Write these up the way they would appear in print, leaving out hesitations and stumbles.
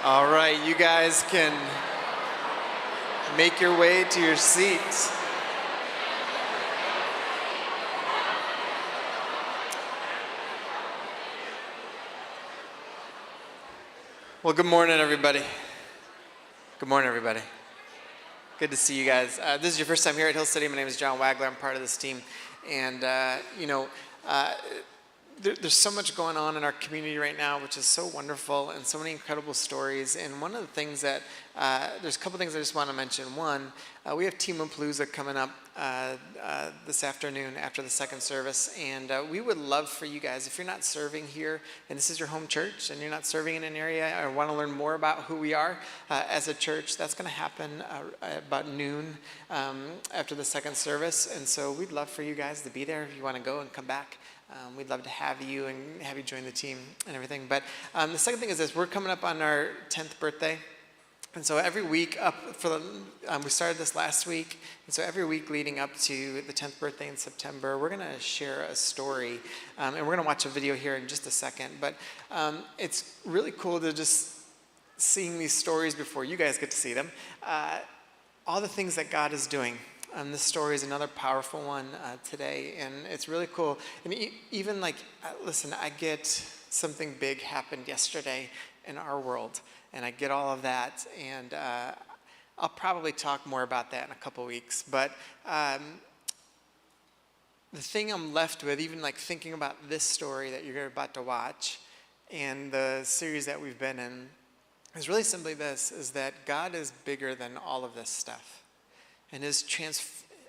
All right, you guys can make your way to your seats. Well, good morning, everybody. Good morning, everybody. Good to see you guys. This is your first time here at Hill City. My name is John Wagler. I'm part of this team. And, there's so much going on in our community right now, which is so wonderful, and so many incredible stories. And one of the things that, there's a couple things I just want to mention. One, we have Team Palooza coming up this afternoon after the second service. And we would love for you guys, if you're not serving here, and this is your home church, and you're not serving in an area, or want to learn more about who we are as a church, that's going to happen about noon after the second service. And so we'd love for you guys to be there if you want to go and come back. We'd love to have you and have you join the team and everything. But the second thing is this: we're coming up on our 10th birthday. And so every week we started this last week. And so every week leading up to the 10th birthday in September, we're going to share a story. And we're going to watch a video here in just a second. But it's really cool to just seeing these stories before you guys get to see them. All the things that God is doing. This story is another powerful one today, and it's really cool. And even listen, I get something big happened yesterday in our world, and I get all of that, and I'll probably talk more about that in a couple weeks. But the thing I'm left with, even thinking about this story that you're about to watch, and the series that we've been in, is really simply this: is that God is bigger than all of this stuff. And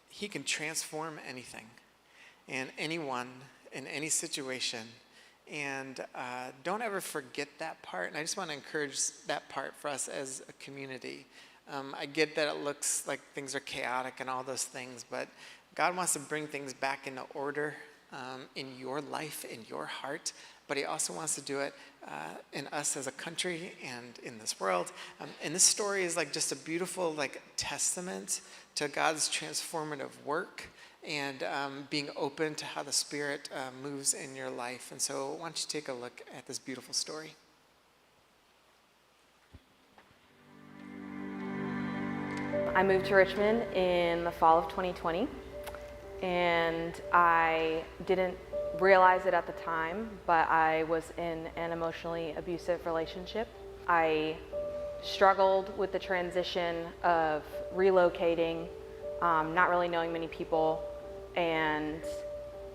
he can transform anything and anyone in any situation. And don't ever forget that part. And I just want to encourage that part for us as a community. I get that it looks like things are chaotic and all those things, but God wants to bring things back into order in your life, in your heart. But he also wants to do it in us as a country and in this world. And this story is just a beautiful testament to God's transformative work and being open to how the Spirit moves in your life. And so why don't you take a look at this beautiful story. I moved to Richmond in the fall of 2020, and I didn't realize it at the time, but I was in an emotionally abusive relationship. I struggled with the transition of relocating, not really knowing many people, and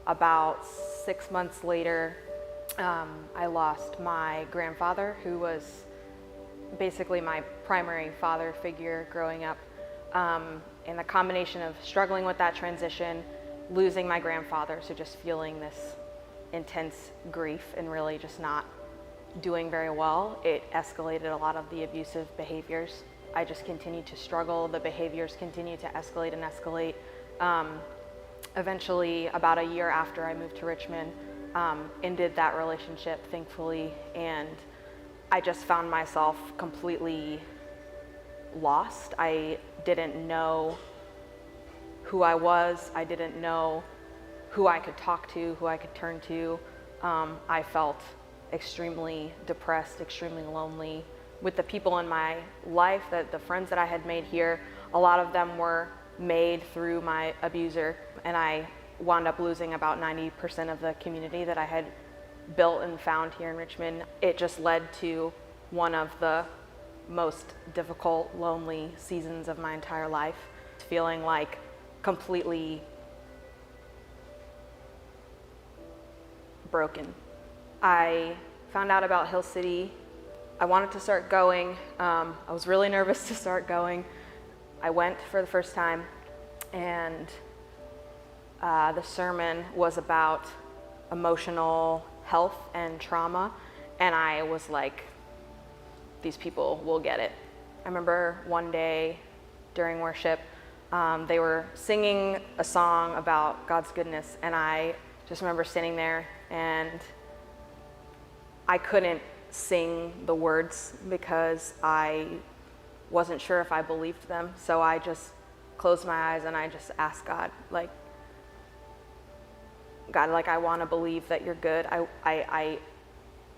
about 6 months later, I lost my grandfather, who was basically my primary father figure growing up. And the combination of struggling with that transition, losing my grandfather, so just feeling this intense grief and really just not doing very well, it escalated a lot of the abusive behaviors. I just continued to struggle. The behaviors continued to escalate and escalate. Eventually, about a year after I moved to Richmond, ended that relationship, thankfully, and I just found myself completely lost. I didn't know who I was. I didn't know who I could talk to, who I could turn to. I felt extremely depressed, extremely lonely. With the people in my life, the friends that I had made here, a lot of them were made through my abuser, and I wound up losing about 90% of the community that I had built and found here in Richmond. It just led to one of the most difficult, lonely seasons of my entire life, feeling completely broken. I found out about Hill City. I wanted to start going. I was really nervous to start going. I went for the first time, and the sermon was about emotional health and trauma, and I was like, these people will get it. I remember one day during worship, they were singing a song about God's goodness, and I just remember sitting there, and I couldn't sing the words because I wasn't sure if I believed them. So I just closed my eyes and I just asked God, God, I want to believe that you're good. I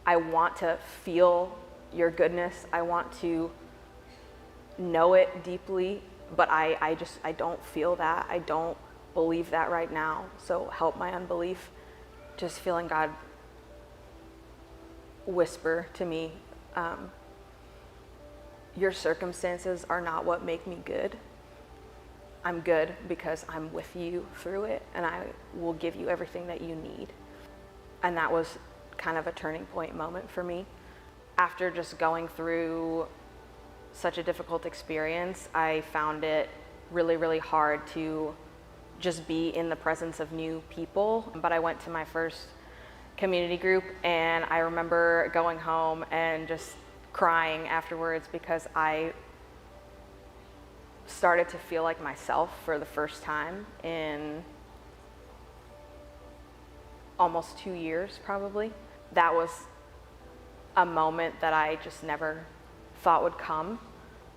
want to feel your goodness. I want to know it deeply, but I don't feel that. I don't believe that right now. So help my unbelief. Just feeling God whisper to me, your circumstances are not what make me good. I'm good because I'm with you through it, and I will give you everything that you need. And that was kind of a turning point moment for me. After just going through such a difficult experience, I found it really, really hard to just be in the presence of new people. But I went to my first community group, and I remember going home and just crying afterwards because I started to feel like myself for the first time in almost 2 years, probably. That was a moment that I just never thought would come,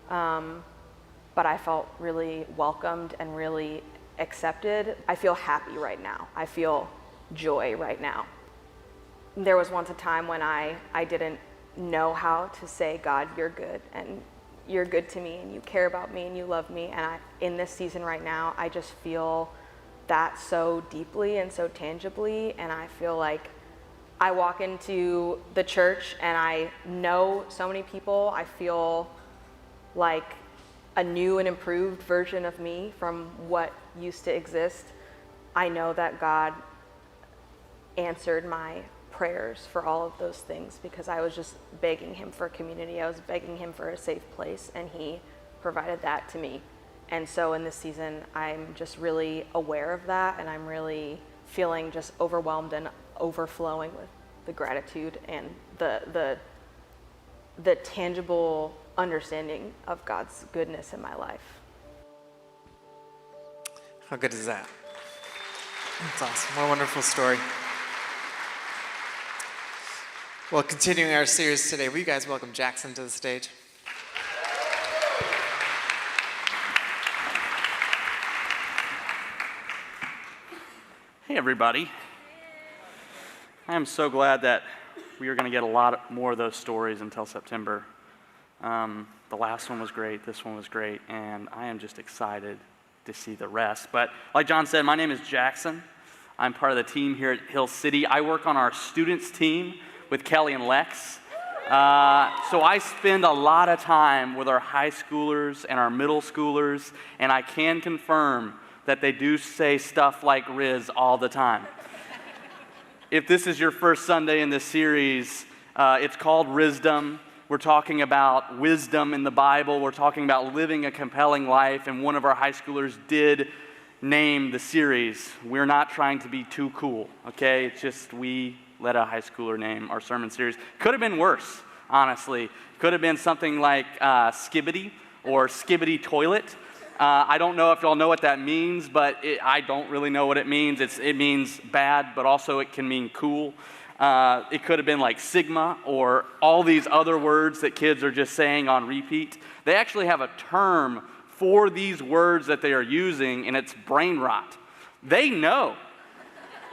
but I felt really welcomed and really accepted. I feel happy right now. I feel joy right now. There was once a time when I didn't know how to say, God, you're good, and you're good to me, and you care about me, and you love me. And in this season right now, I just feel that so deeply and so tangibly. And I feel like I walk into the church and I know so many people. I feel like a new and improved version of me from what used to exist. I know that God answered my prayers for all of those things because I was just begging him for community. I was begging him for a safe place, and he provided that to me. And so in this season, I'm just really aware of that, and I'm really feeling just overwhelmed and overflowing with the gratitude and the tangible understanding of God's goodness in my life. How good is that? That's awesome. What a wonderful story. Well, continuing our series today, will you guys welcome Jackson to the stage? Hey, everybody. I am so glad that we are going to get a lot more of those stories until September. The last one was great, this one was great, and I am just excited to see the rest. But like John said, my name is Jackson. I'm part of the team here at Hill City. I work on our students team with Kelly and Lex. So I spend a lot of time with our high schoolers and our middle schoolers, and I can confirm that they do say stuff like Riz all the time. If this is your first Sunday in this series, it's called Rizzdom. We're talking about wisdom in the Bible. We're talking about living a compelling life, and one of our high schoolers did name the series, We're Not Trying to Be Too Cool, okay? It's just we let a high schooler name our sermon series. Could have been worse, honestly. Could have been something like Skibbity or Skibbity Toilet. I don't know if y'all know what that means, but I don't really know what it means. It means bad, but also it can mean cool. It could have been like Sigma or all these other words that kids are just saying on repeat. They actually have a term for these words that they are using, and it's brain rot. They know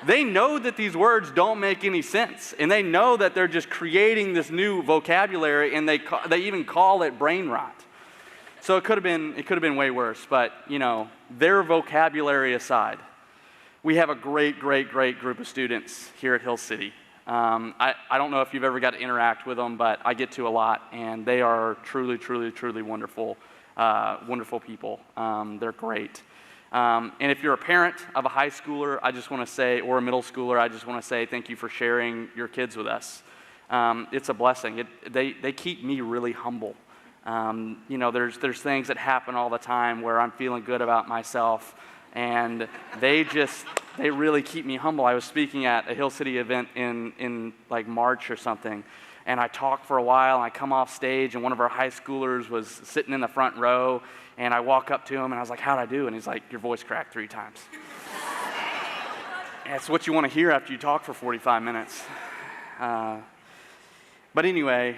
that these words don't make any sense, and they know that they're just creating this new vocabulary, and they even call it brain rot. So it could have been way worse, but their vocabulary aside, we have a great group of students here at Hill City. I don't know if you've ever got to interact with them, but I get to a lot, and they are truly wonderful people. They're great. And if you're a parent of a high schooler, I just want to say, or a middle schooler, I just want to say thank you for sharing your kids with us. It's a blessing. They keep me really humble. There's things that happen all the time where I'm feeling good about myself, and they really keep me humble. I was speaking at a Hill City event in like March or something, and I talked for a while, and I come off stage, and one of our high schoolers was sitting in the front row, and I walk up to him, and I was like, how'd I do? And he's like, your voice cracked 3 times. And it's what you want to hear after you talk for 45 minutes. But anyway,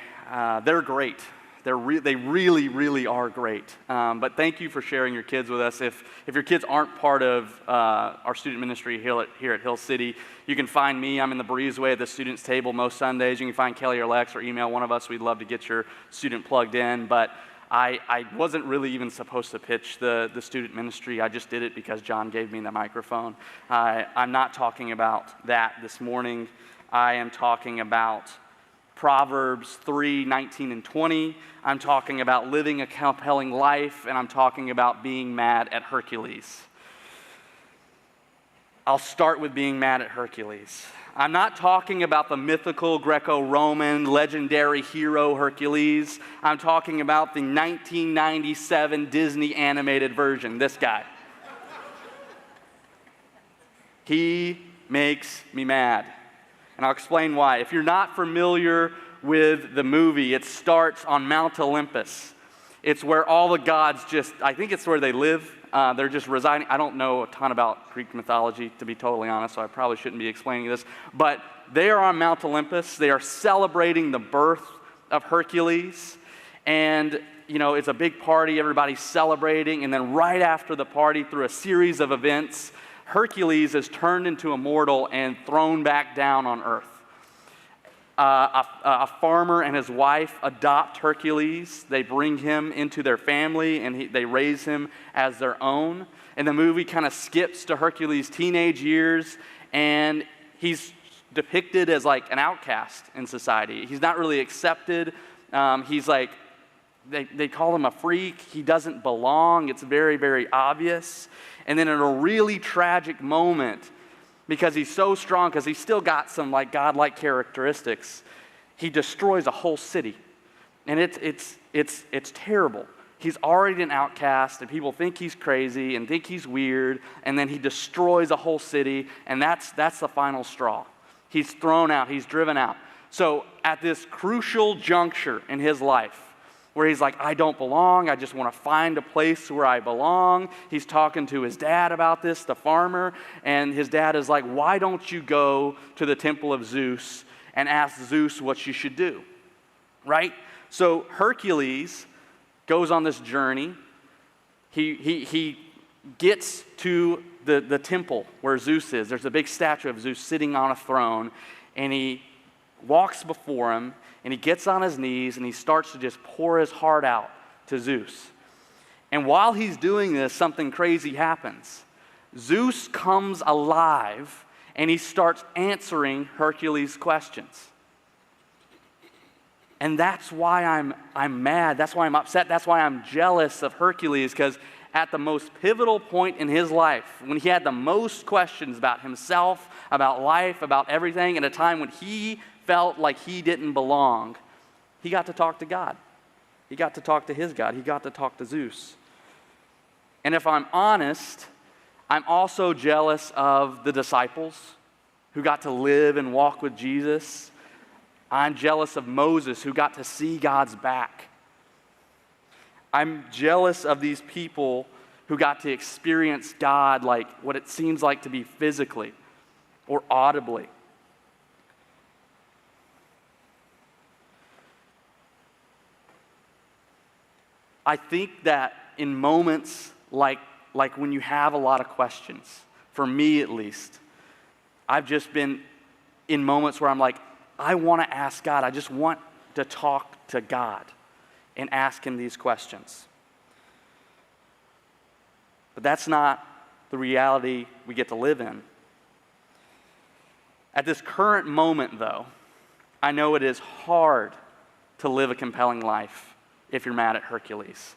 they're great. They really, really are great. But thank you for sharing your kids with us. If your kids aren't part of our student ministry here at Hill City, you can find me. I'm in the breezeway at the students' table most Sundays. You can find Kelly or Lex or email one of us. We'd love to get your student plugged in. But I wasn't really even supposed to pitch the student ministry. I just did it because John gave me the microphone. I'm not talking about that this morning. I am talking about Proverbs 3:19 and 20. I'm talking about living a compelling life, and I'm talking about being mad at Hercules. I'll start with being mad at Hercules. I'm not talking about the mythical Greco-Roman legendary hero Hercules. I'm talking about the 1997 Disney animated version, this guy. He makes me mad. And I'll explain why. If you're not familiar with the movie, it starts on Mount Olympus. It's where all the gods I think it's where they live. They're just residing. I don't know a ton about Greek mythology, to be totally honest, so I probably shouldn't be explaining this. But they are on Mount Olympus. They are celebrating the birth of Hercules. And, it's a big party. Everybody's celebrating. And then right after the party, through a series of events, Hercules is turned into a mortal and thrown back down on earth. A farmer and his wife adopt Hercules. They bring him into their family, and they raise him as their own. And the movie kind of skips to Hercules' teenage years, and he's depicted as like an outcast in society. He's not really accepted. He's like, they call him a freak. He doesn't belong. It's very, very obvious. And then in a really tragic moment, because he's so strong, because he's still got some like godlike characteristics, he destroys a whole city. And it's terrible. He's already an outcast, and people think he's crazy and think he's weird, and then he destroys a whole city, and that's the final straw. He's thrown out, he's driven out. So at this crucial juncture in his life, where he's like, I don't belong, I just want to find a place where I belong. He's talking to his dad about this, the farmer, and his dad is like, why don't you go to the temple of Zeus and ask Zeus what you should do, right? So Hercules goes on this journey. He gets to the temple where Zeus is. There's a big statue of Zeus sitting on a throne, and he walks before him, and he gets on his knees, and he starts to just pour his heart out to Zeus. And while he's doing this, something crazy happens. Zeus comes alive, and he starts answering Hercules' questions. And that's why I'm mad. That's why I'm upset. That's why I'm jealous of Hercules, because at the most pivotal point in his life, when he had the most questions about himself, about life, about everything, at a time when he felt like he didn't belong, he got to talk to God. He got to talk to his God. He got to talk to Zeus. And if I'm honest, I'm also jealous of the disciples who got to live and walk with Jesus. I'm jealous of Moses, who got to see God's back. I'm jealous of these people who got to experience God like what it seems like to be physically or audibly. I think that in moments like when you have a lot of questions, for me at least, I've just been in moments where I'm like, I want to ask God. I just want to talk to God and ask him these questions. But that's not the reality we get to live in. At this current moment, though, I know it is hard to live a compelling life if you're mad at Hercules.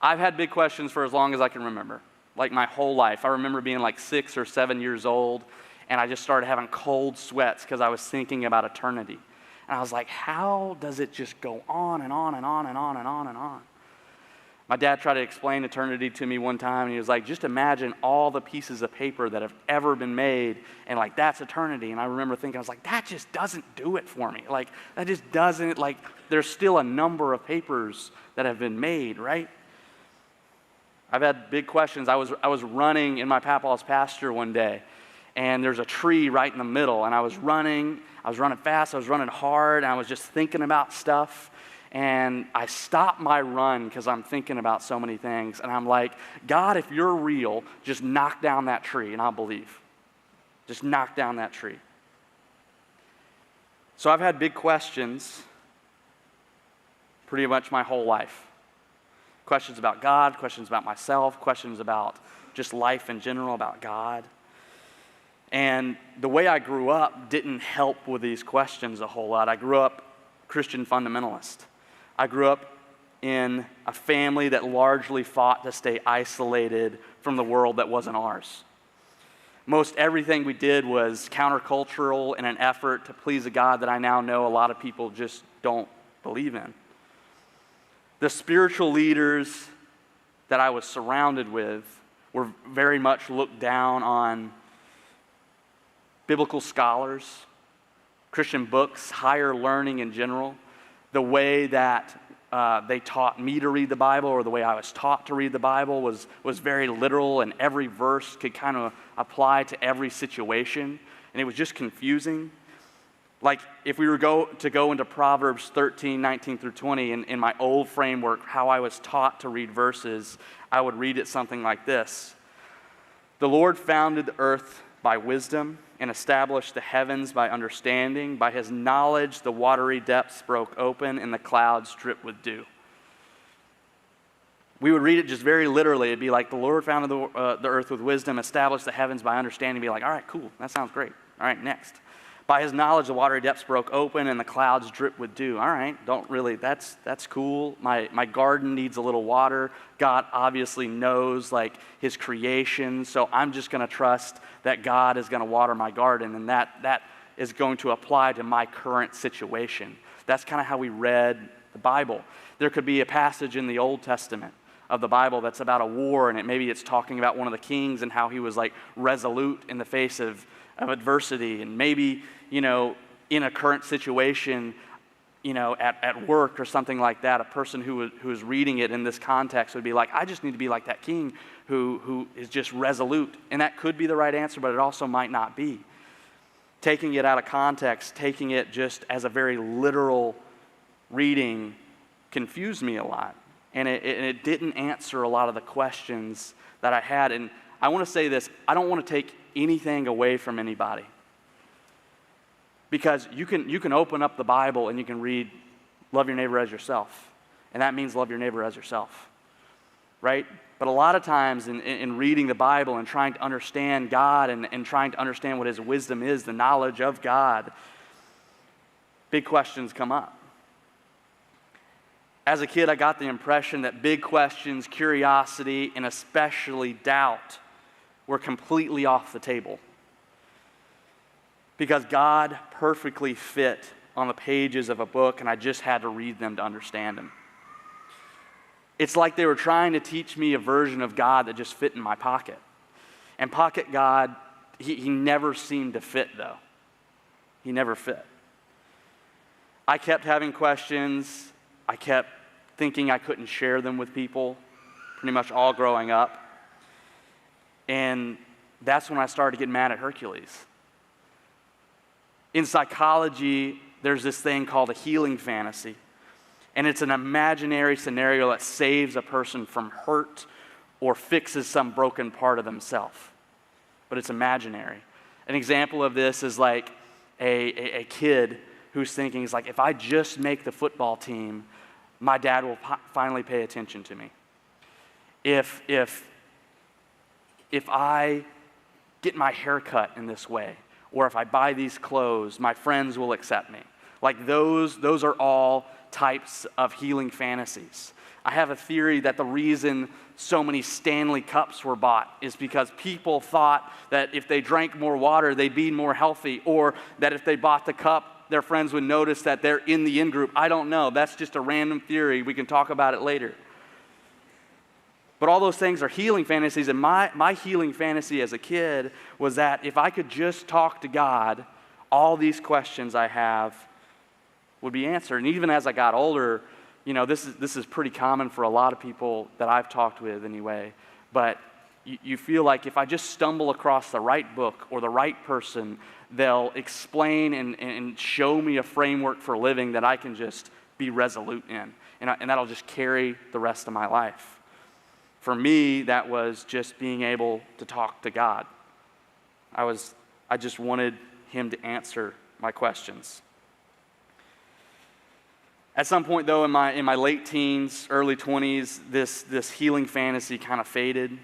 I've had big questions for as long as I can remember, like my whole life. I remember being like 6 or 7 years old, and I just started having cold sweats because I was thinking about eternity. And I was like, how does it just go on and on and on and on and on and on? My dad tried to explain eternity to me one time, and he was like, just imagine all the pieces of paper that have ever been made, and like, that's eternity. And I remember thinking, I was like, that just doesn't do it for me. Like, that just doesn't, like, there's still a number of papers that have been made, right? I've had big questions. I was running in my papa's pasture one day, and there's a tree right in the middle, and I was running fast, I was running hard, and I was just thinking about stuff. and I stop my run because I'm thinking about so many things, and I'm like, God, if you're real, just knock down that tree, and I'll believe. Just knock down that tree. So I've had big questions pretty much my whole life. Questions about God, questions about myself, questions about just life in general, about God. And the way I grew up didn't help with these questions a whole lot. I grew up Christian fundamentalist. I grew up in a family that largely fought to stay isolated from the world that wasn't ours. Most everything we did was countercultural in an effort to please a God that I now know a lot of people just don't believe in. The spiritual leaders that I was surrounded with were very much looked down on. Biblical scholars, Christian books, higher learning in general, the way that they taught me to read the Bible, or the way I was taught to read the Bible, was very literal, and every verse could kind of apply to every situation, and it was just confusing. Like, if we were to go into Proverbs 13, 19 through 20, in my old framework, how I was taught to read verses, I would read it something like this. The Lord founded the earth by wisdom and established the heavens by understanding. By his knowledge, the watery depths broke open and the clouds dripped with dew. We would read it just very literally. It'd be like, the Lord founded the earth with wisdom, established the heavens by understanding. Be like, all right, cool, that sounds great. All right, next. By his knowledge, the watery depths broke open and the clouds dripped with dew. All right, that's cool. My garden needs a little water. God obviously knows, like, his creation, so I'm just going to trust that God is going to water my garden, and that is going to apply to my current situation. That's kind of how we read the Bible. There could be a passage in the Old Testament of the Bible that's about a war, and maybe it's talking about one of the kings and how he was, like, resolute in the face of adversity. And maybe, in a current situation, at work or something like that, a person who is reading it in this context would be like, I just need to be like that king who is just resolute. And that could be the right answer, but it also might not be. Taking it out of context, taking it just as a very literal reading confused me a lot. And it didn't answer a lot of the questions that I had. And I want to say this, I don't want to take anything away from anybody. Because you can open up the Bible and you can read, love your neighbor as yourself. And that means love your neighbor as yourself. Right? But a lot of times in reading the Bible and trying to understand God and trying to understand what his wisdom is, the knowledge of God, big questions come up. As a kid, I got the impression that big questions, curiosity, and especially doubt were completely off the table. Because God perfectly fit on the pages of a book, and I just had to read them to understand him. It's like they were trying to teach me a version of God that just fit in my pocket. And pocket God, he never seemed to fit, though. He never fit. I kept having questions. I kept thinking I couldn't share them with people, pretty much all growing up. And that's when I started to get mad at Hercules. In psychology, there's this thing called a healing fantasy. And it's an imaginary scenario that saves a person from hurt or fixes some broken part of themselves. But it's imaginary. An example of this is like a kid who's thinking, he's like, if I just make the football team, my dad will finally pay attention to me. If I get my hair cut in this way, or if I buy these clothes, my friends will accept me. Like those are all types of healing fantasies. I have a theory that the reason so many Stanley Cups were bought is because people thought that if they drank more water, they'd be more healthy, or that if they bought the cup, their friends would notice that they're in the in-group. I don't know. That's just a random theory. We can talk about it later. But all those things are healing fantasies, and my healing fantasy as a kid was that if I could just talk to God, all these questions I have would be answered. And even as I got older, this is pretty common for a lot of people that I've talked with anyway, but You feel like if I just stumble across the right book or the right person, they'll explain and show me a framework for living that I can just be resolute in. And that'll just carry the rest of my life. For me, that was just being able to talk to God. I just wanted him to answer my questions. At some point, though, in my late teens, early 20s, this healing fantasy kind of faded.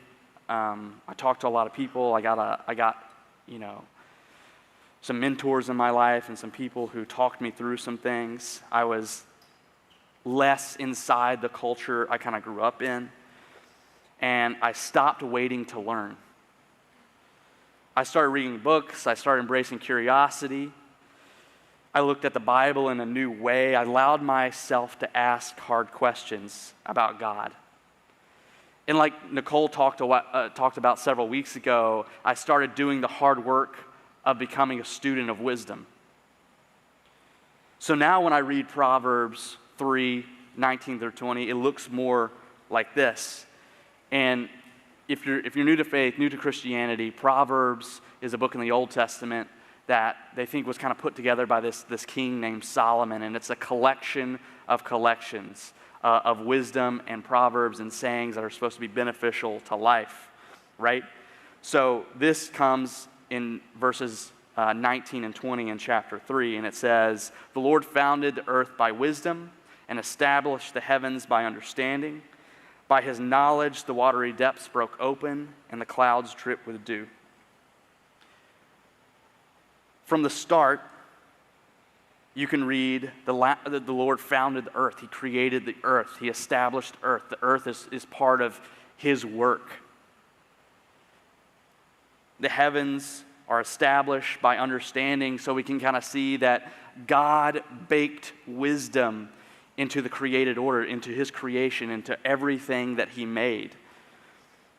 I talked to a lot of people. I got some mentors in my life and some people who talked me through some things. I was less inside the culture I kind of grew up in, and I stopped waiting to learn. I started reading books. I started embracing curiosity. I looked at the Bible in a new way. I allowed myself to ask hard questions about God. And like Nicole talked about several weeks ago, I started doing the hard work of becoming a student of wisdom. So now when I read Proverbs 3:19 through 20, it looks more like this. And if you're new to faith, new to Christianity, Proverbs is a book in the Old Testament that they think was kind of put together by this king named Solomon, and it's a collection of collections of wisdom and proverbs and sayings that are supposed to be beneficial to life, right? So this comes in verses 19 and 20 in chapter 3, and it says, "The Lord founded the earth by wisdom and established the heavens by understanding. By his knowledge the watery depths broke open and the clouds dripped with dew." From the start, you can read the Lord founded the earth. He created the earth. He established the earth. The earth is part of his work. The heavens are established by understanding, so we can kind of see that God baked wisdom into the created order, into his creation, into everything that he made.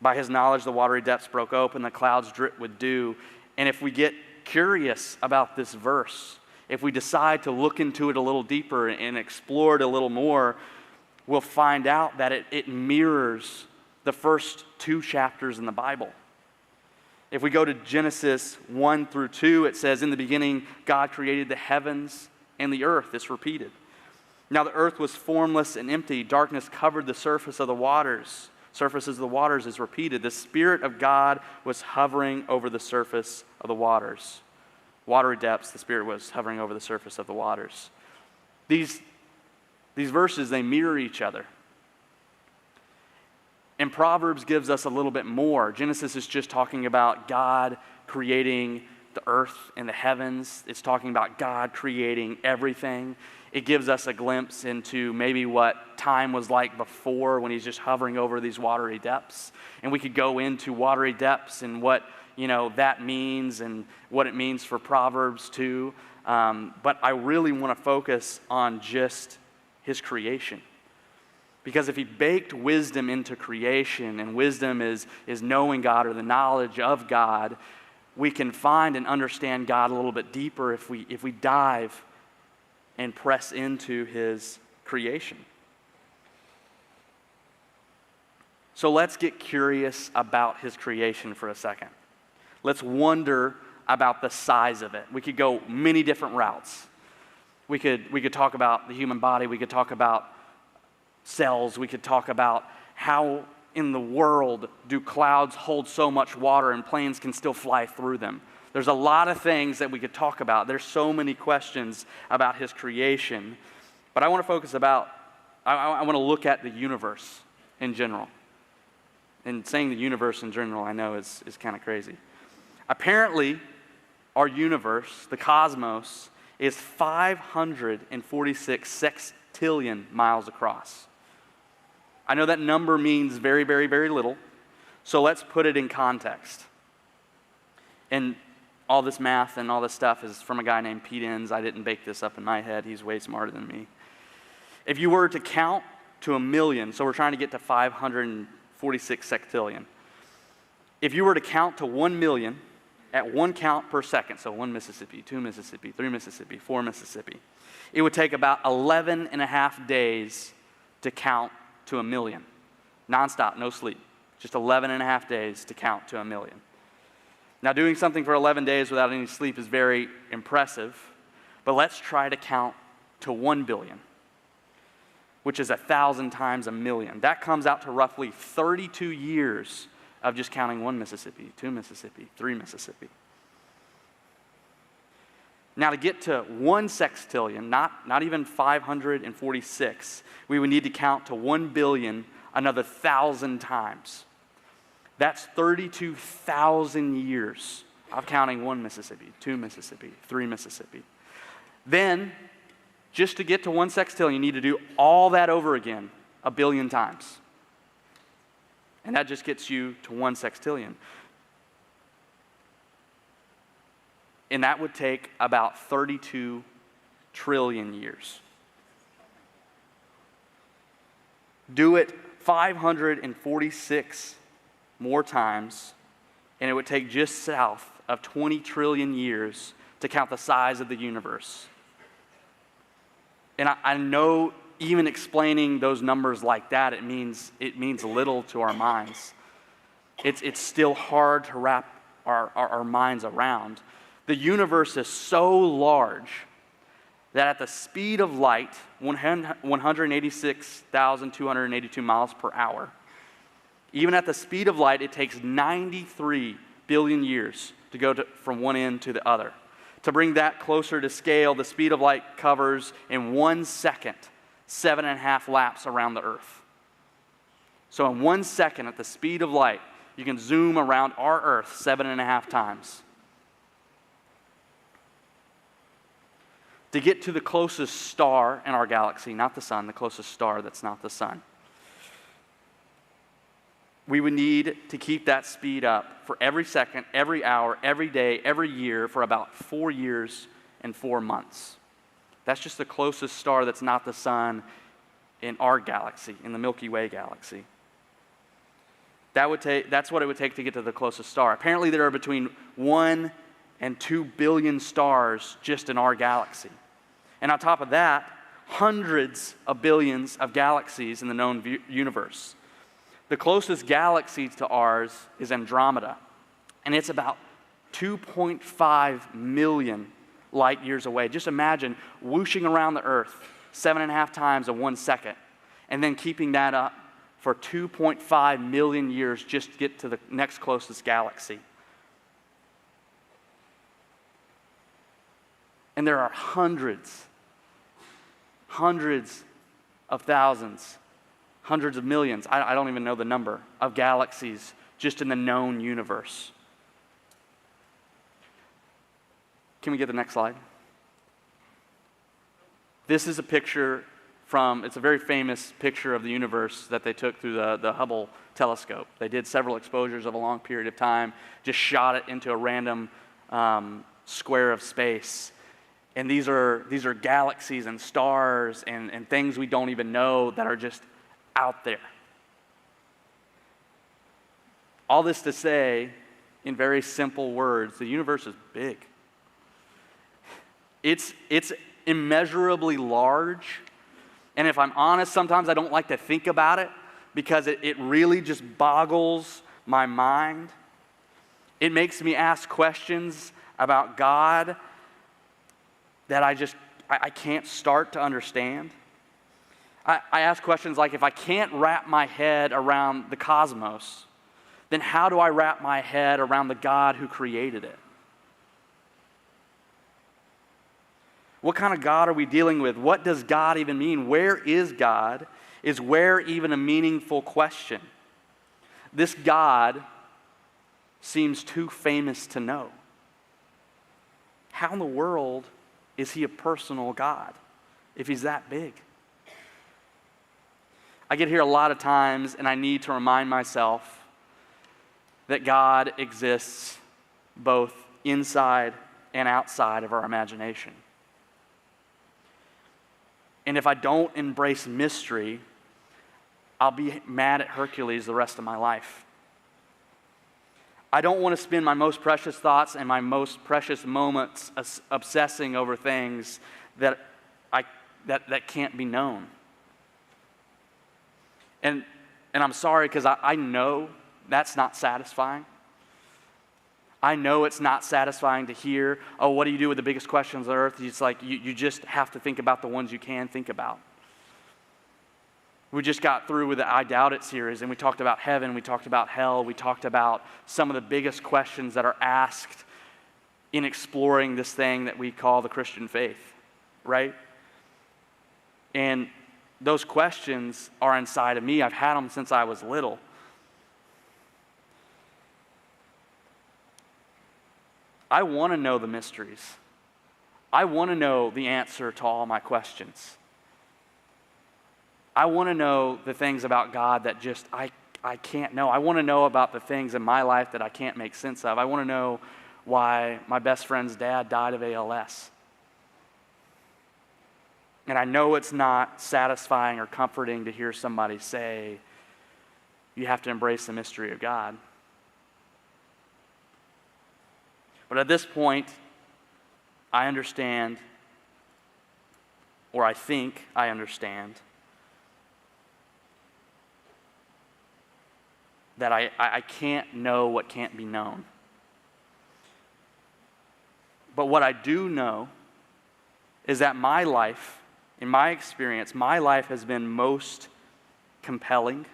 By his knowledge, the watery depths broke open, the clouds dripped with dew. And if we get curious about this verse, if we decide to look into it a little deeper and explore it a little more, we'll find out that it mirrors the first 2 chapters in the Bible. If we go to Genesis 1 through 2, it says, "In the beginning, God created the heavens and the earth." It's repeated. "Now the earth was formless and empty. Darkness covered the surface of the waters." Surfaces of the waters is repeated. "The Spirit of God was hovering over the surface of the waters." Watery depths, the Spirit was hovering over the surface of the waters. These verses, they mirror each other. And Proverbs gives us a little bit more. Genesis is just talking about God creating the earth and the heavens. It's talking about God creating everything. It gives us a glimpse into maybe what time was like before when he's just hovering over these watery depths. And we could go into watery depths and what that means and what it means for Proverbs too. But I really want to focus on just his creation. Because if he baked wisdom into creation, and wisdom is knowing God or the knowledge of God, we can find and understand God a little bit deeper if we dive and press into his creation. So let's get curious about his creation for a second. Let's wonder about the size of it. We could go many different routes. We could talk about the human body. We could talk about cells. We could talk about how in the world do clouds hold so much water and planes can still fly through them. There's a lot of things that we could talk about. There's so many questions about his creation. But I want to focus I want to look at the universe in general. And saying the universe in general, I know is kind of crazy. Apparently, our universe, the cosmos, is 546 sextillion miles across. I know that number means very, very, very little, so let's put it in context. And all this math and all this stuff is from a guy named Pete Enns. I didn't bake this up in my head. He's way smarter than me. If you were to count to 1,000,000, so we're trying to get to 546 sextillion. If you were to count to 1,000,000 at one count per second, so 1 Mississippi, 2 Mississippi, 3 Mississippi, 4 Mississippi, it would take about 11 and a half days to count to 1,000,000. Nonstop, no sleep. Just 11 and a half days to count to 1 million. Now, doing something for 11 days without any sleep is very impressive, but let's try to count to 1 billion, which is 1,000 times 1 million. That comes out to roughly 32 years of just counting 1 Mississippi, 2 Mississippi, 3 Mississippi. Now, to get to 1 sextillion, not even 546, we would need to count to 1 billion another 1,000 times. That's 32,000 years of counting 1 Mississippi, 2 Mississippi, 3 Mississippi. Then, just to get to 1 sextillion, you need to do all that over again 1 billion times. And that just gets you to 1 sextillion. And that would take about 32 trillion years. Do it 546 more times, and it would take just south of 20 trillion years to count the size of the universe. And I know even explaining those numbers like that, it means little to our minds. It's still hard to wrap our minds around. The universe is so large that at the speed of light, 186,282 miles per hour, even at the speed of light, it takes 93 billion years to go from one end to the other. To bring that closer to scale, the speed of light covers in 1 second 7.5 laps around the Earth. So in 1 second, at the speed of light, you can zoom around our Earth 7.5 times. To get to the closest star in our galaxy, not the sun, the closest star that's not the sun, we would need to keep that speed up for every second, every hour, every day, every year for about 4 years and 4 months. That's just the closest star that's not the sun in our galaxy, in the Milky Way galaxy. That's what it would take to get to the closest star. Apparently there are between 1 and 2 billion stars just in our galaxy. And on top of that, hundreds of billions of galaxies in the known universe. The closest galaxy to ours is Andromeda, and it's about 2.5 million light years away. Just imagine whooshing around the Earth 7.5 times in 1 second, and then keeping that up for 2.5 million years just to get to the next closest galaxy. And there are hundreds of thousands, hundreds of millions, I don't even know the number, of galaxies just in the known universe. Can we get the next slide? This is a picture it's a very famous picture of the universe that they took through the Hubble telescope. They did several exposures of a long period of time, just shot it into a random square of space. And these are galaxies and stars and things we don't even know that are just out there. All this to say, in very simple words, the universe is big. It's immeasurably large. And if I'm honest, sometimes I don't like to think about it because it really just boggles my mind. It makes me ask questions about God that I can't start to understand. I ask questions like, if I can't wrap my head around the cosmos, then how do I wrap my head around the God who created it? What kind of God are we dealing with? What does God even mean? Where is God? Is where even a meaningful question? This God seems too famous to know. How in the world is he a personal God if he's that big? I get here a lot of times and I need to remind myself that God exists both inside and outside of our imagination. And if I don't embrace mystery, I'll be mad at Hercules the rest of my life. I don't want to spend my most precious thoughts and my most precious moments obsessing over things that can't be known. And I'm sorry, because I know that's not satisfying. I know it's not satisfying to hear, oh, what do you do with the biggest questions on earth? It's like you just have to think about the ones you can think about. We just got through with the I Doubt It series, and we talked about heaven, we talked about hell, we talked about some of the biggest questions that are asked in exploring this thing that we call the Christian faith, right? And those questions are inside of me. I've had them since I was little. I want to know the mysteries. I want to know the answer to all my questions. I want to know the things about God that just I can't know. I want to know about the things in my life that I can't make sense of. I want to know why my best friend's dad died of ALS. And I know it's not satisfying or comforting to hear somebody say, you have to embrace the mystery of God. But at this point, I understand, or I think I understand, that I can't know what can't be known. But what I do know is that my life, in my experience, my life has been most compelling.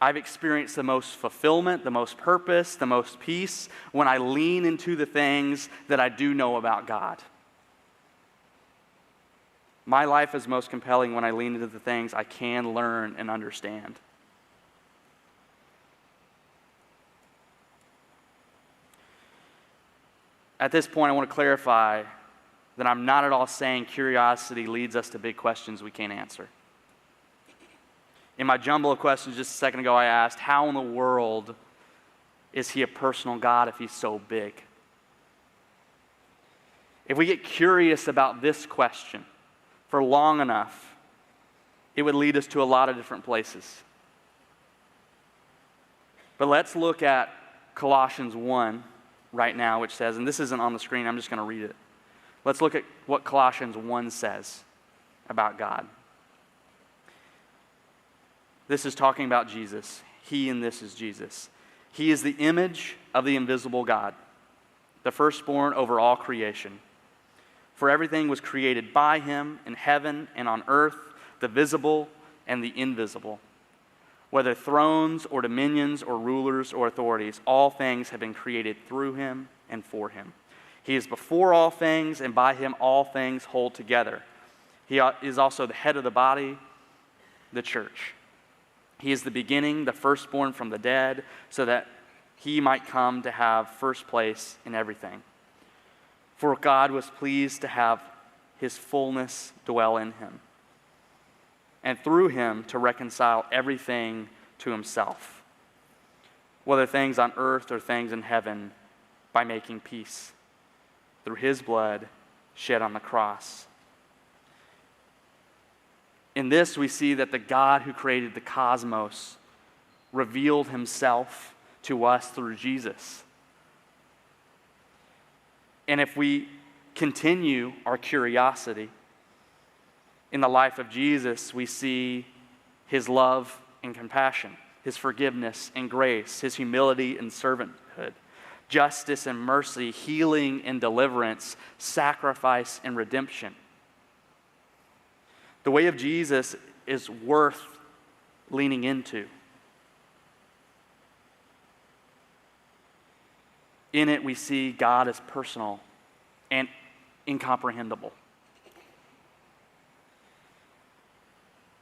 I've experienced the most fulfillment, the most purpose, the most peace when I lean into the things that I do know about God. My life is most compelling when I lean into the things I can learn and understand. At this point, I want to clarify that I'm not at all saying curiosity leads us to big questions we can't answer. In my jumble of questions just a second ago, I asked, how in the world is he a personal God if he's so big? If we get curious about this question for long enough, it would lead us to a lot of different places. But let's look at Colossians 1 right now, which says, and this isn't on the screen, I'm just going to read it. Let's look at what Colossians 1 says about God. This is talking about Jesus. He and this is Jesus. He is the image of the invisible God, the firstborn over all creation. For everything was created by him in heaven and on earth, the visible and the invisible. Whether thrones or dominions or rulers or authorities, all things have been created through him and for him. He is before all things, and by him all things hold together. He is also the head of the body, the church. He is the beginning, the firstborn from the dead, so that he might come to have first place in everything. For God was pleased to have his fullness dwell in him, and through him to reconcile everything to himself, whether things on earth or things in heaven, by making peace through his blood shed on the cross. In this, we see that the God who created the cosmos revealed himself to us through Jesus. And if we continue our curiosity in the life of Jesus, we see his love and compassion, his forgiveness and grace, his humility and servanthood, justice and mercy, healing and deliverance, sacrifice and redemption. The way of Jesus is worth leaning into. In it, we see God as personal and incomprehensible.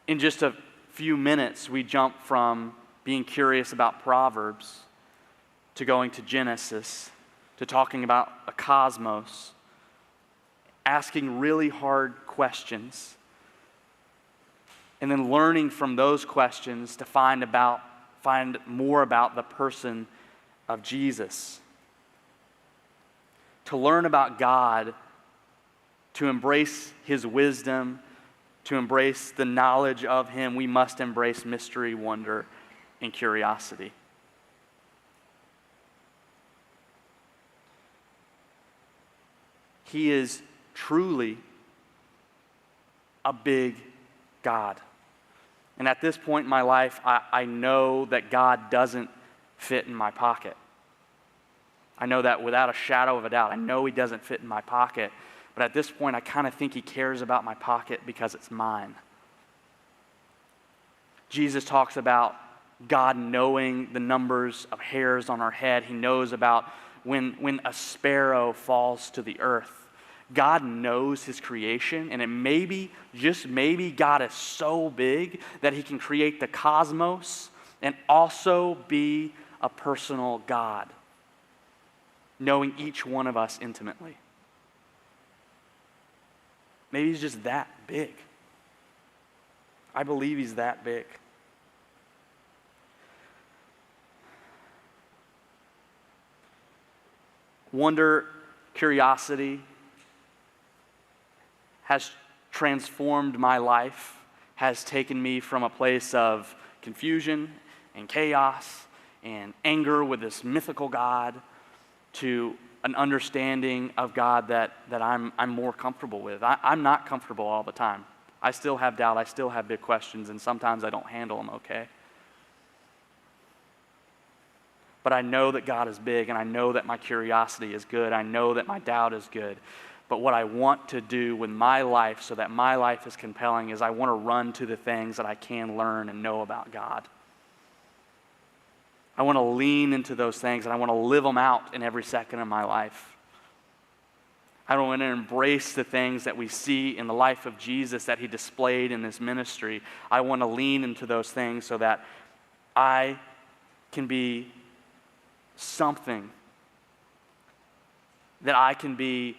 In just a few minutes, we jump from being curious about Proverbs to going to Genesis, to talking about a cosmos, asking really hard questions, and then learning from those questions to find more about the person of Jesus. To learn about God, to embrace his wisdom, to embrace the knowledge of him, we must embrace mystery, wonder, and curiosity. He is truly a big God. And at this point in my life, I know that God doesn't fit in my pocket. I know that without a shadow of a doubt. I know he doesn't fit in my pocket. But at this point, I kind of think he cares about my pocket because it's mine. Jesus talks about God knowing the numbers of hairs on our head. He knows about when a sparrow falls to the earth. God knows his creation, and it maybe, just maybe, God is so big that he can create the cosmos and also be a personal God, knowing each one of us intimately. Maybe he's just that big. I believe he's that big. Wonder, curiosity has transformed my life, has taken me from a place of confusion and chaos and anger with this mythical God to an understanding of God that I'm more comfortable with. I'm not comfortable all the time. I still have doubt, I still have big questions, and sometimes I don't handle them okay. But I know that God is big, and I know that my curiosity is good. I know that my doubt is good. But what I want to do with my life so that my life is compelling is I want to run to the things that I can learn and know about God. I want to lean into those things, and I want to live them out in every second of my life. I want to embrace the things that we see in the life of Jesus that he displayed in his ministry. I want to lean into those things so that I can be something, that I can be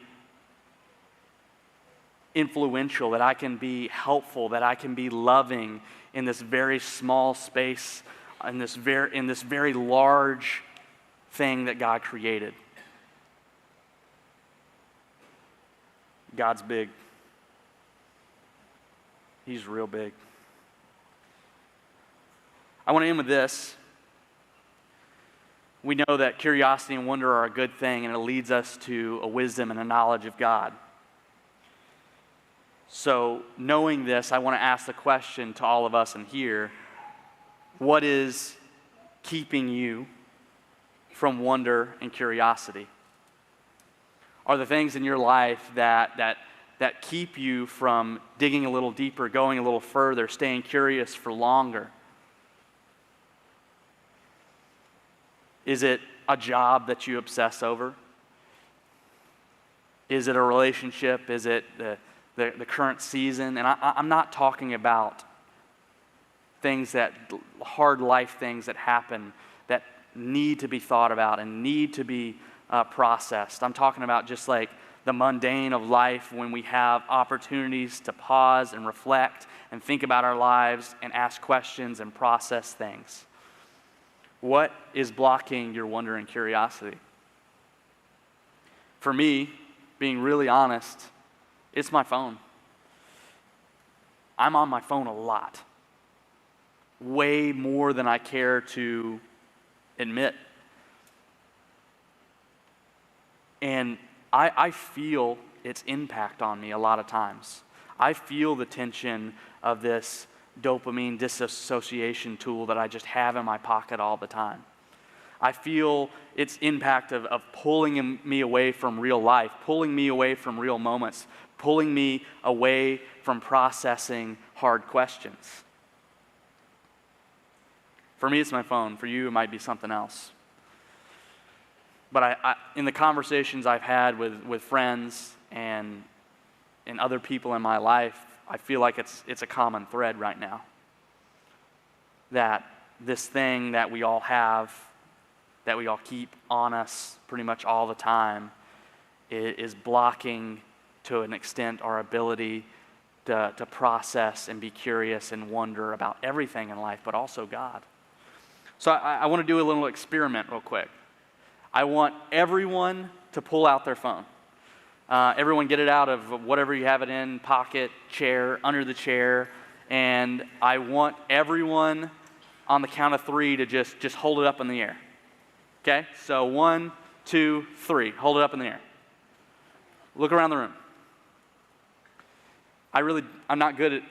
influential, that I can be helpful, that I can be loving in this very small space, in this very large thing that God created. God's big. He's real big. I want to end with this. We know that curiosity and wonder are a good thing, and it leads us to a wisdom and a knowledge of God. So, knowing this, I want to ask the question to all of us in here: what is keeping you from wonder and curiosity? Are the things in your life that keep you from digging a little deeper, going a little further, staying curious for longer? Is it a job that you obsess over? Is it a relationship? Is it the current season? And I'm not talking about hard life things that happen that need to be thought about and need to be processed. I'm talking about just like the mundane of life when we have opportunities to pause and reflect and think about our lives and ask questions and process things. What is blocking your wonder and curiosity? For me, being really honest, it's my phone. I'm on my phone a lot. Way more than I care to admit. And I feel its impact on me a lot of times. I feel the tension of this dopamine disassociation tool that I just have in my pocket all the time. I feel its impact of pulling me away from real life, pulling me away from real moments, pulling me away from processing hard questions. For me, it's my phone. For you, it might be something else. But I in the conversations I've had with friends and other people in my life, I feel like it's a common thread right now. That this thing that we all have, that we all keep on us pretty much all the time, is blocking to an extent our ability to process and be curious and wonder about everything in life, but also God. So I want to do a little experiment real quick. I want everyone to pull out their phone. Everyone get it out of whatever you have it in, pocket, chair, under the chair, and I want everyone on the count of 3 to just hold it up in the air. Okay? So 1, 2, 3. Hold it up in the air. Look around the room. I'm not good at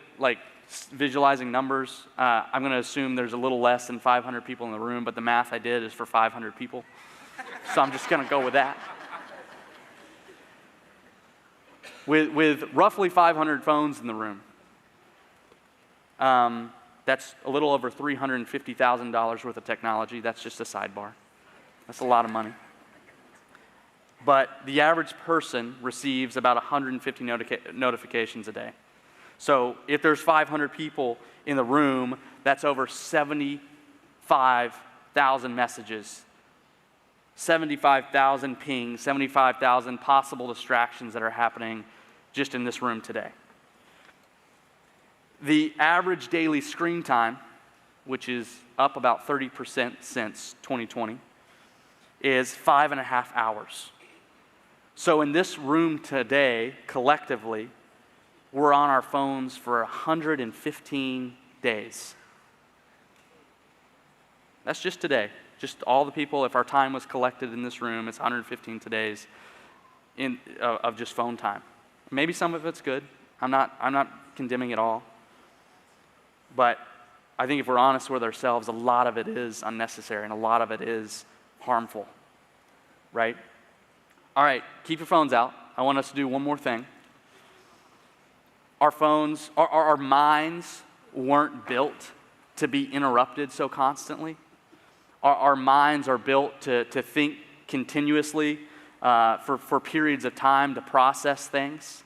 visualizing numbers. I'm going to assume there's a little less than 500 people in the room, but the math I did is for 500 people. So I'm just going to go with that. With roughly 500 phones in the room, that's a little over $350,000 worth of technology. That's just a sidebar. That's a lot of money. But the average person receives about 150 notifications a day. So if there's 500 people in the room, that's over 75,000 messages, 75,000 pings, 75,000 possible distractions that are happening just in this room today. The average daily screen time, which is up about 30% since 2020, is 5.5 hours. So in this room today, collectively, we're on our phones for 115 days. That's just today. Just all the people, if our time was collected in this room, it's 115 days of just phone time. Maybe some of it's good. I'm not condemning it all. But I think if we're honest with ourselves, a lot of it is unnecessary and a lot of it is harmful, right? All right, keep your phones out. I want us to do one more thing. Our phones, our minds weren't built to be interrupted so constantly. Our minds are built to think continuously for periods of time to process things.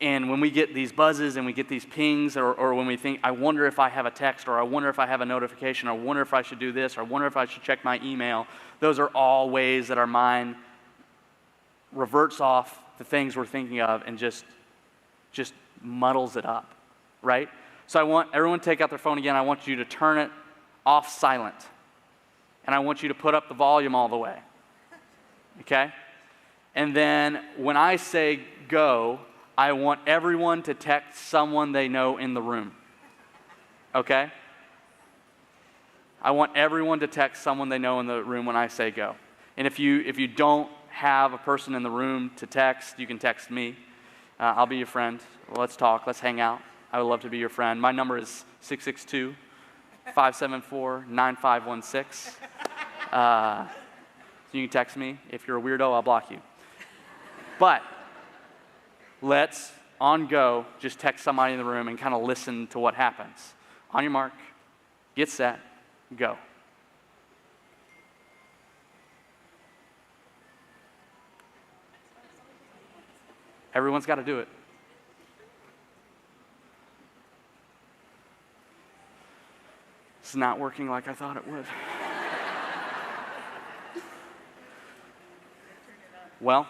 And when we get these buzzes and we get these pings, or when we think, I wonder if I have a text, or I wonder if I have a notification, or I wonder if I should do this, or I wonder if I should check my email, those are all ways that our mind reverts off the things we're thinking of and just muddles it up, right? So I want everyone to take out their phone again. I want you to turn it off silent. And I want you to put up the volume all the way, okay? And then when I say go, I want everyone to text someone they know in the room, okay? I want everyone to text someone they know in the room when I say go. And if you don't have a person in the room to text, you can text me. I'll be your friend. Let's talk. Let's hang out. I would love to be your friend. My number is 662-574-9516. So you can text me. If you're a weirdo, I'll block you. But let's, on go, just text somebody in the room and kind of listen to what happens. On your mark, get set, go. Everyone's got to do it. It's not working like I thought it would. Well,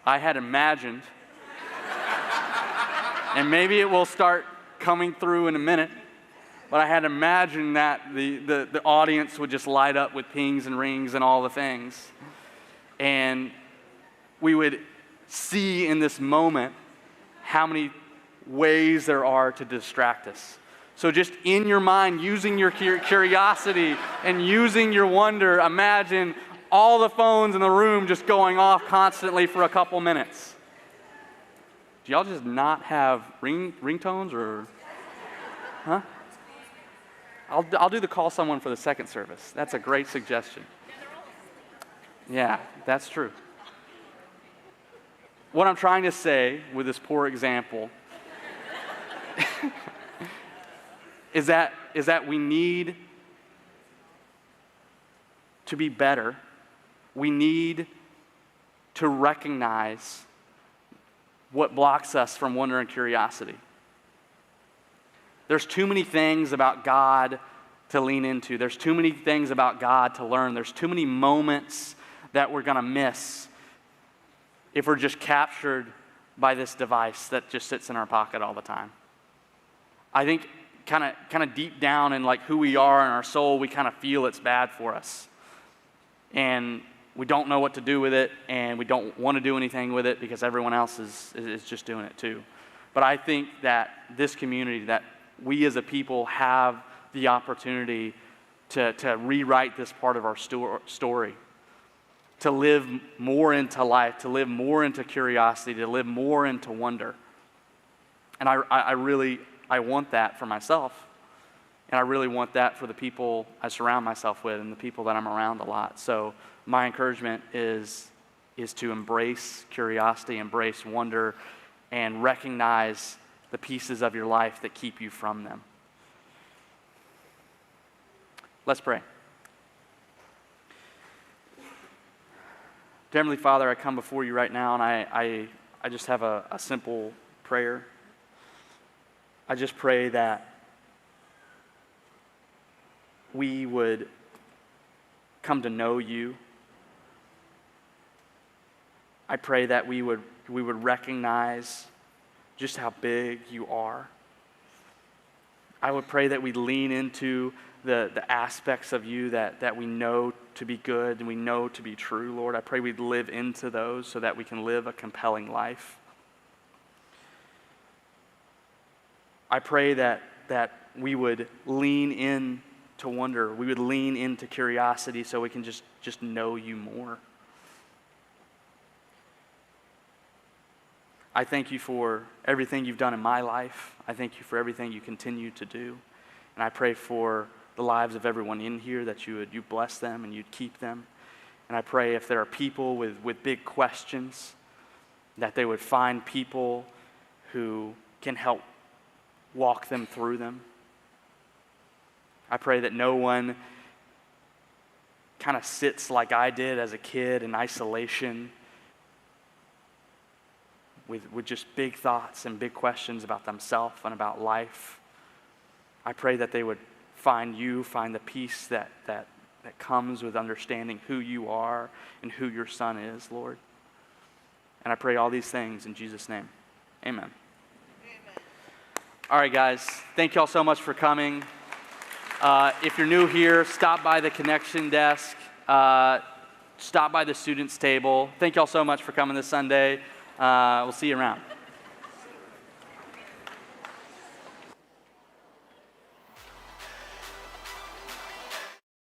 I had imagined, and maybe it will start coming through in a minute, but I had imagined that the audience would just light up with pings and rings and all the things. And we would see in this moment how many ways there are to distract us. So just in your mind, using your curiosity and using your wonder, imagine all the phones in the room just going off constantly for a couple minutes. Do y'all just not have ringtones or, huh? I'll do the call someone for the second service. That's a great suggestion. Yeah, that's true. What I'm trying to say with this poor example is that we need to be better. We need to recognize what blocks us from wonder and curiosity. There's too many things about God to lean into. There's too many things about God to learn. There's too many moments that we're going to miss if we're just captured by this device that just sits in our pocket all the time. I think kind of deep down in like who we are in our soul, we kind of feel it's bad for us. And we don't know what to do with it, and we don't want to do anything with it because everyone else is just doing it too. But I think that this community, that we as a people have the opportunity to rewrite this part of our story, to live more into life, to live more into curiosity, to live more into wonder. And I want that for myself. And I really want that for the people I surround myself with and the people that I'm around a lot. So my encouragement is to embrace curiosity, embrace wonder, and recognize the pieces of your life that keep you from them. Let's pray. Dear Heavenly Father, I come before you right now, and I just have a simple prayer. I just pray that we would come to know you. I pray that we would recognize just how big you are. I would pray that we lean into the aspects of you that we know to be good and we know to be true, Lord. I pray we'd live into those so that we can live a compelling life. I pray that we would lean in to wonder. We would lean into curiosity so we can just know you more. I thank you for everything you've done in my life. I thank you for everything you continue to do. And I pray for the lives of everyone in here that you bless them and you'd keep them. And I pray if there are people with big questions, that they would find people who can help walk them through them. I pray that no one kind of sits like I did as a kid in isolation with just big thoughts and big questions about themselves and about life. I pray that they would find you, find the peace that comes with understanding who you are and who your Son is, Lord. And I pray all these things in Jesus' name. Amen. All right, guys. Thank you all so much for coming. If you're new here, stop by the connection desk. Stop by the students' table. Thank you all so much for coming this Sunday. We'll see you around.